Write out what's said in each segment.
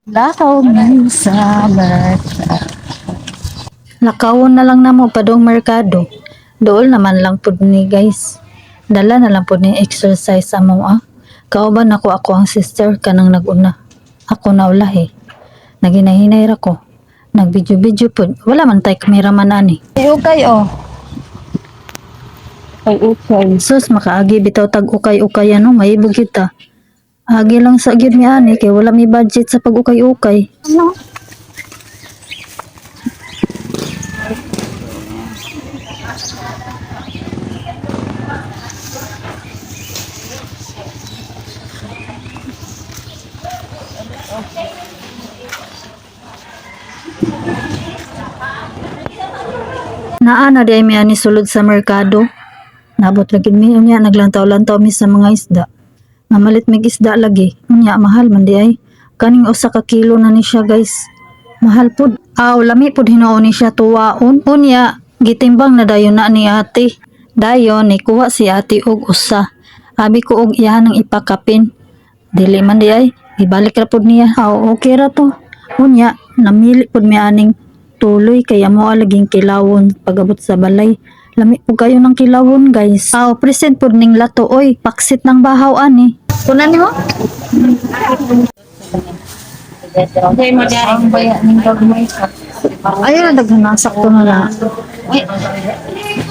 Lakaw mo sa merkado. Lakawon na lang namo padong merkado. Dool naman lang pud ni guys. Dala na lang pud ni exercise amo Kauban ako ang sister kanang naguna. Ako na ulahi. Naginahinay ra ko. Nag-video pud. Wala man tay kameraman ani. Okay Ay ukay. Sus makaagi bitaw tag ukay-ukay ano mahibog kita. Agi lang sa gyud mi ani kay wala mi budget sa pag-ukay-ukay. Ano? Naana di ay mi ani sulod sa merkado. Nabot lagi mi unya naglantaw-lantaw mi sa mga isda. Namalit mig isda lagi. Unya mahal man di ay. Kaning usa ka kilo na ni siya guys. Mahal pud. Aw lami pud hinuon ni siya tuwaon. Unya gitimbang na dayon na ni ate. Dayon ni kuha si ate og usa. Abi ko og iyahan ng ipakapin. Dili man di ay. Ibalik ra pud niya. Aw okay ra to. Unya namili pud mi aning tuloy kaya mo laging kilawon pagabot sa balay. Lami po kayo ng kilawon guys. Present po ning lato. Oy, paksit ng bahaw ani. Kunan mo? Okay, ang baya ning gagmay sa. Ayun, daghan sakto na lang.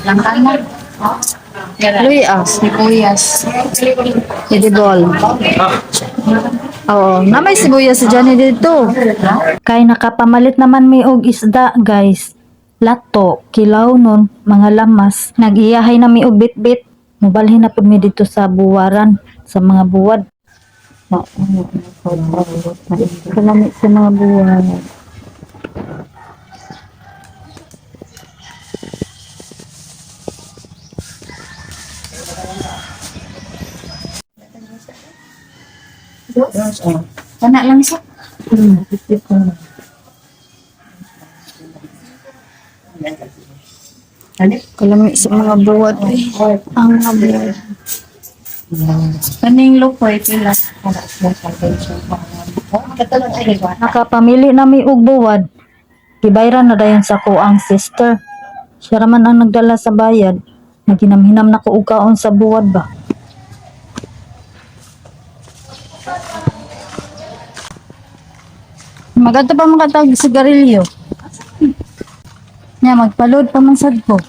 Langkan mo. Luyas, sibuyas. Edible. Oo, na may sibuyas sa dyan dito. Kay nakapamalit naman may og isda guys. Lato, kilaw nun, mga lamas, nag-iyahay na mi og bit-bit. Mubalhin na pud mi dito sa buwaran, sa mga buwad. Kalamit sa mga buwad. Kana lang siya. Kalami sa mga buwad ang mga buwad. Kaning lupoy pila. Nakapamili na mi og buwad. Gibayran na dayon sa ko ang sister. Siya raman ang nagdala sa bayad. Naginamhinam na ko og kaon sa buwad ba. Maganda pa makatag sigarilyo. Nya magpaload pa man sad ko.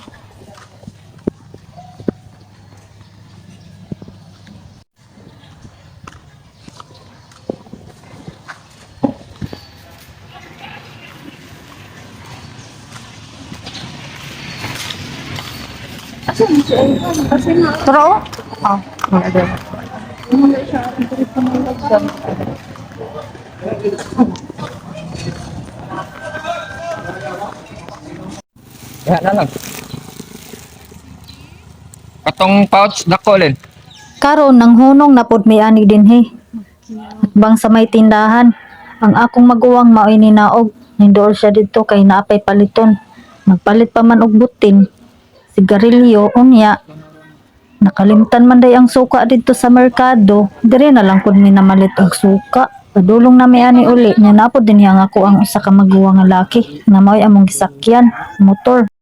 Tro? Ada. Ya na lang. Katong pouch dako len. Karon nang hunong na pod mi ani dinhi. Bang sa may tindahan, ang akong maguwang mao ini naog. Nindoor siya dito kay naapay paliton. Nagpalit pa man og butin. Sigarilyo unya. Nakalimtan man day ang suka dito sa merkado. Dire na lang pud mi namalit og suka. Padulong na mi ani uli. Nya napod din yang ako ang usa ka maguwang nga laki. Na mao'y among gisakyan, motor.